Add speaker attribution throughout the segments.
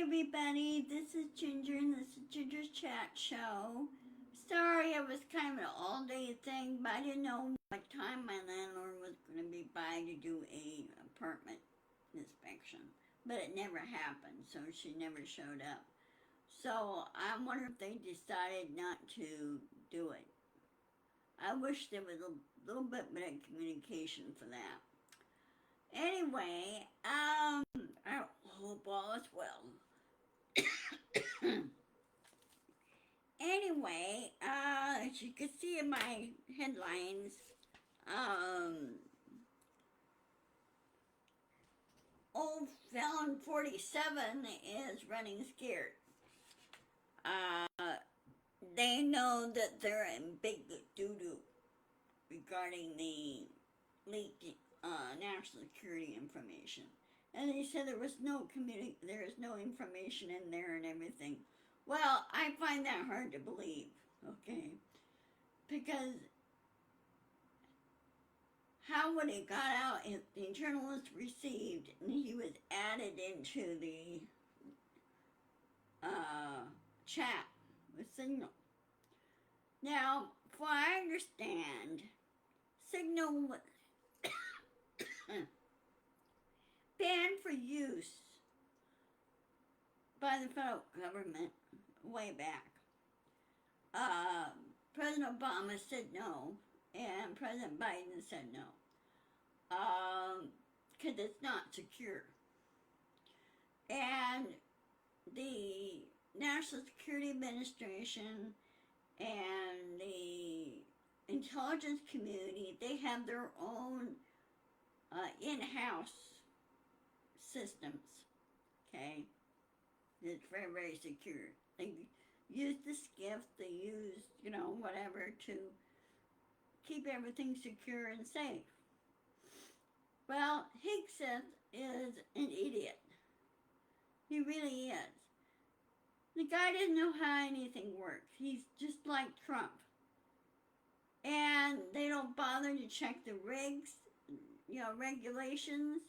Speaker 1: everybody, this is Ginger and this is Ginger's Chat Show. Sorry, it was kind of an all-day thing, but I didn't know what time my landlord was going to be by to do a apartment inspection. But it never happened, so she never showed up. So I wonder if they decided not to do it. I wish there was a little bit better communication for that. Anyway, I hope all is well. Anyway, as you can see in my headlines, old Felon 47 is running scared. They know that they're in big doo-doo regarding the leaked national security information. And they said there is no information in there and everything. Well, I find that hard to believe, okay? Because how would it got out if the journalist received and he was added into the chat with Signal? Now, from what I understand, Signal was banned for use by the federal government way back. President Obama said no, and President Biden said no, because it's not secure. And the National Security Administration and the intelligence community, they have their own in-house systems, okay? It's very, very secure. They use the SCIF, they use, whatever to keep everything secure and safe. Well, Higseth is an idiot. He really is. The guy doesn't know how anything works. He's just like Trump. And they don't bother to check the regulations,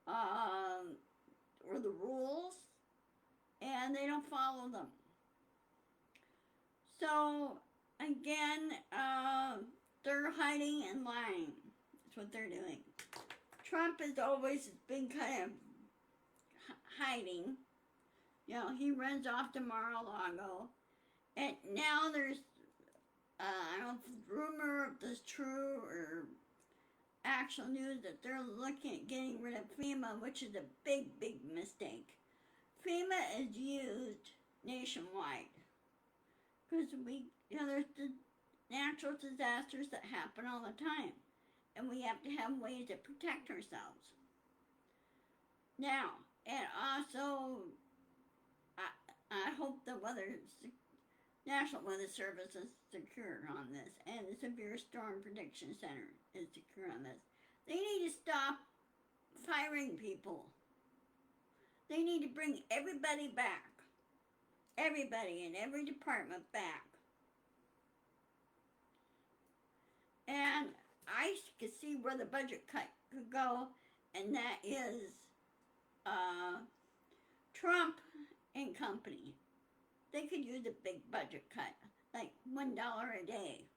Speaker 1: or the rules, and they don't follow them. So, again, they're hiding and lying. That's what they're doing. Trump has always been kind of hiding. He runs off to Mar-a-Lago, and now there's, I don't know if the rumor if this is true or actual news that they're looking at getting rid of FEMA, which is a big, big mistake. FEMA is used nationwide because there's the natural disasters that happen all the time, and we have to have ways to protect ourselves. Now, and also, I hope the National Weather Service is secure on this, and the Severe Storm Prediction Center is secure on this. They need to stop firing people. They need to bring everybody back. Everybody in every department back. And I could see where the budget cut could go, and that is Trump and company. They could use a big budget cut, like $1 a day.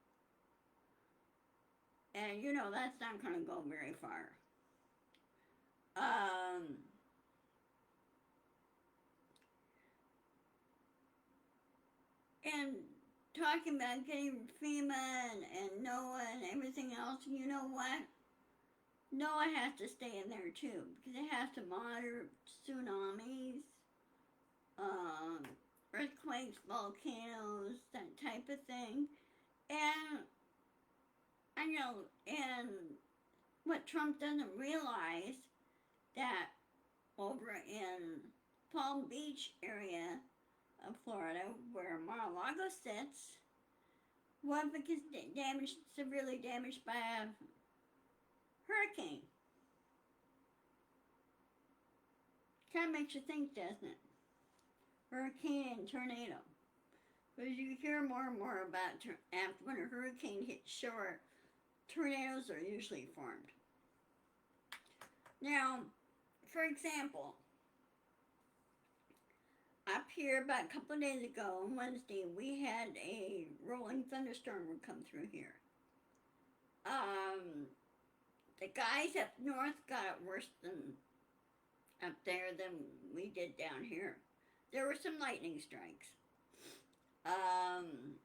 Speaker 1: And that's not going to go very far. And talking about getting FEMA and NOAA and everything else, you know what? NOAA has to stay in there too, because it has to monitor tsunamis, earthquakes, volcanoes, that type of thing. And and what Trump doesn't realize, that over in Palm Beach area of Florida, where Mar-a-Lago sits, what if it gets severely damaged by a hurricane? Kind of makes you think, doesn't it? Hurricane and tornado. Because you hear more and more about after when a hurricane hits shore, tornadoes are usually formed. Now, for example, up here about a couple of days ago on Wednesday, we had a rolling thunderstorm would come through here. Um, the guys up north got it worse than up there than we did down here. There were some lightning strikes. Um,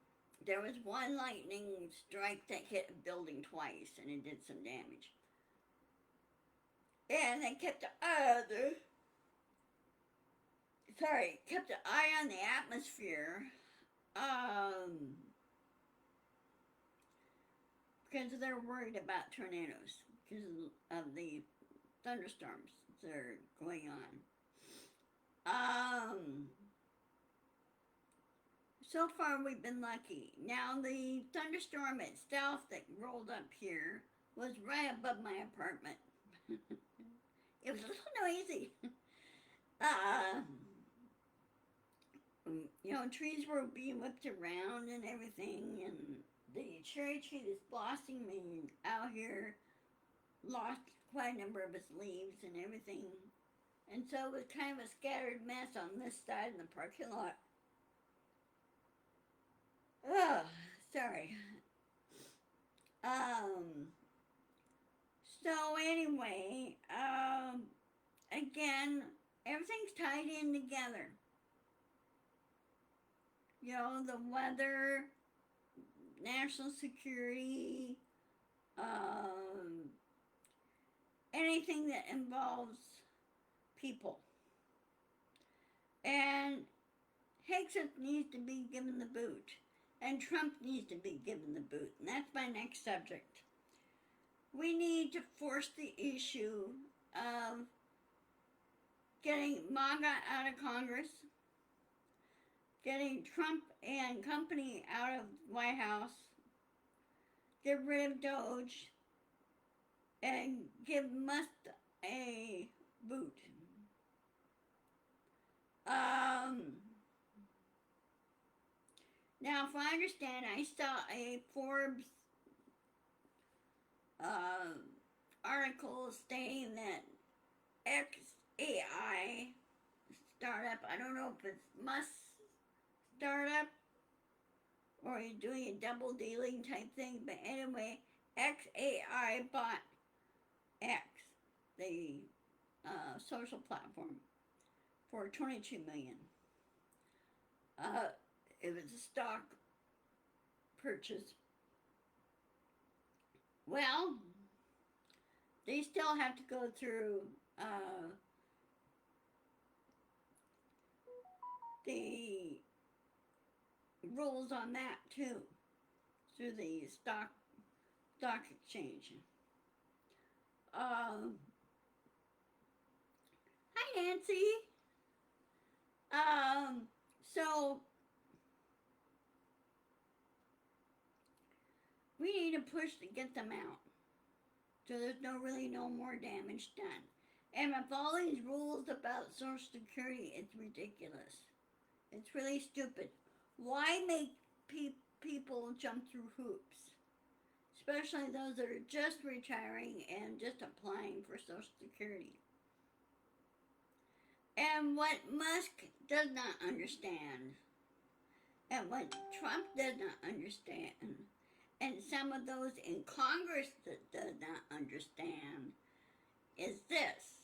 Speaker 1: there was one lightning strike that hit a building twice and it did some damage. And they kept kept an eye on the atmosphere. Because they're worried about tornadoes because of the thunderstorms that are going on. So far we've been lucky. Now the thunderstorm itself that rolled up here was right above my apartment. It was a little noisy. Trees were being whipped around and everything, and the cherry tree that's blossoming out here lost quite a number of its leaves and everything. And so it was kind of a scattered mess on this side in the parking lot. Oh, sorry. So anyway, again, everything's tied in together. The weather, national security, anything that involves people. And Hexit needs to be given the boot. And Trump needs to be given the boot. And that's my next subject. We need to force the issue of getting MAGA out of Congress, getting Trump and company out of the White House, get rid of Doge, and give Musk a boot. Now, if I understand, I saw a Forbes article stating that XAI startup, I don't know if it's Musk startup or you're doing a double dealing type thing, but anyway, XAI bought X, the social platform, for $22 million. It was a stock purchase. Well, they still have to go through the rules on that too, through the stock exchange. Hi, Nancy. So we need to push to get them out, so there's no more damage done. And with all these rules about Social Security, it's ridiculous. It's really stupid. Why make people jump through hoops? Especially those that are just retiring and just applying for Social Security. And what Musk does not understand, and what Trump does not understand, and some of those in Congress that does not understand, is this.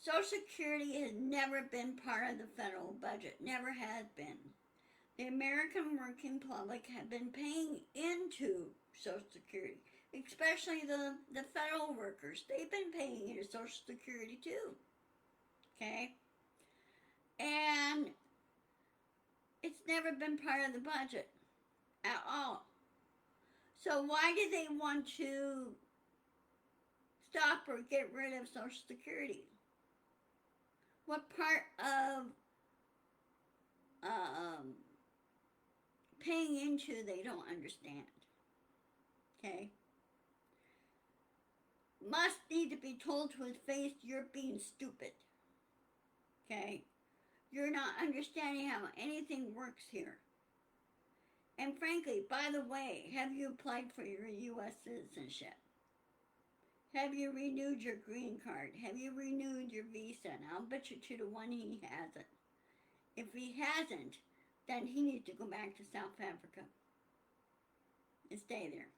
Speaker 1: Social Security has never been part of the federal budget, never has been. The American working public have been paying into Social Security, especially the federal workers. They've been paying into Social Security too. Okay? And it's never been part of the budget at all. So why do they want to stop or get rid of Social Security? What part of paying into they don't understand? Okay? Must need to be told to his face, you're being stupid. Okay? You're not understanding how anything works here. And frankly, by the way, have you applied for your U.S. citizenship? Have you renewed your green card? Have you renewed your visa? And I'll bet you 2 to 1 he hasn't. If he hasn't, then he needs to go back to South Africa and stay there.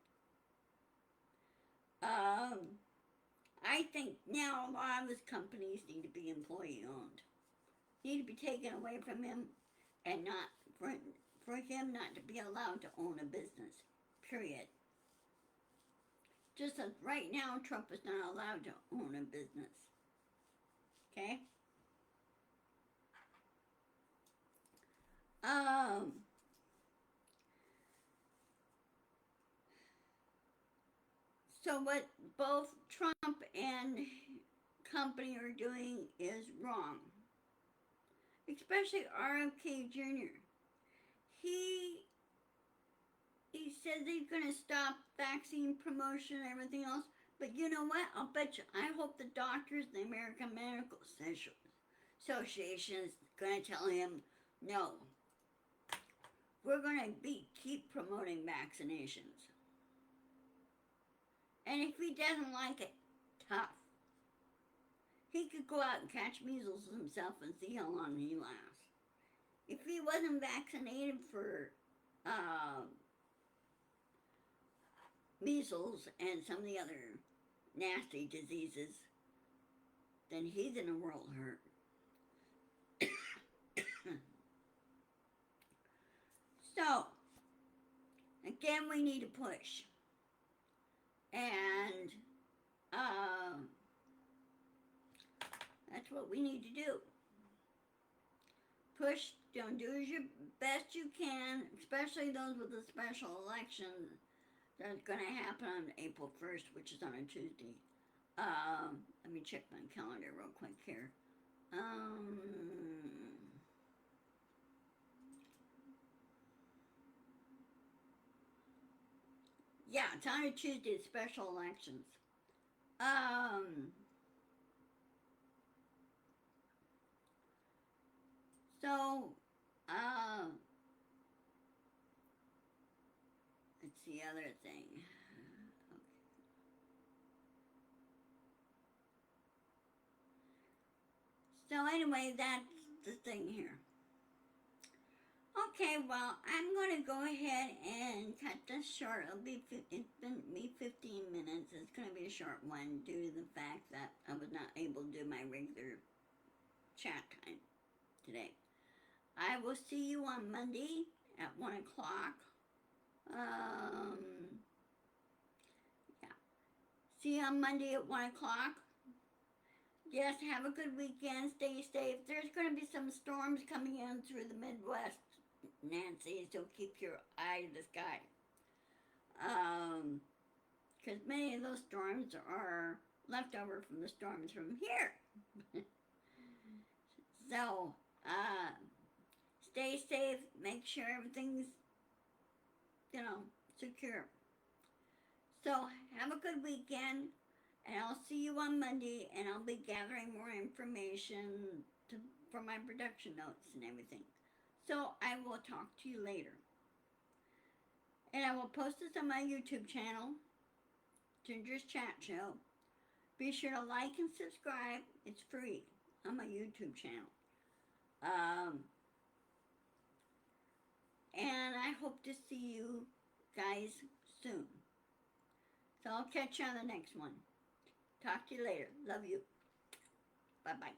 Speaker 1: I think now a lot of his companies need to be employee owned. Need to be taken away from him, and not for him not to be allowed to own a business. Period. Just as right now Trump is not allowed to own a business. Okay? So what both Trump and company are doing is wrong. Especially RFK Jr. He he says he's gonna stop vaccine promotion and everything else. But you know what? I'll bet you. I hope the doctors, the American Medical Association is gonna tell him, no, we're gonna keep promoting vaccinations. And if he doesn't like it, tough. He could go out and catch measles himself and see how long he lasts. If he wasn't vaccinated for measles and some of the other nasty diseases, then he's in a world hurt. So, again, we need to push. And that's what we need to do. Push, don't do your best you can, especially those with a special election that's going to happen on April 1st, which is on a Tuesday. Let me check my calendar real quick here. Yeah, it's on a Tuesday, special elections. So, let's see other thing. Okay. So anyway, that's the thing here. Okay, well, I'm going to go ahead and cut this short. It's been me 15 minutes. It's going to be a short one due to the fact that I was not able to do my regular chat time today. I will see you on Monday at 1 o'clock. Yeah. See you on Monday at 1 o'clock. Yes, have a good weekend. Stay safe. There's going to be some storms coming in through the Midwest, Nancy, so keep your eye to the sky. Because many of those storms are left over from the storms from here. So, stay safe. Make sure everything's, secure. So, have a good weekend. And I'll see you on Monday, and I'll be gathering more information for my production notes and everything. So I will talk to you later. And I will post this on my YouTube channel, Ginger's Chat Show. Be sure to like and subscribe. It's free on my YouTube channel. And I hope to see you guys soon. So I'll catch you on the next one. Talk to you later. Love you. Bye-bye.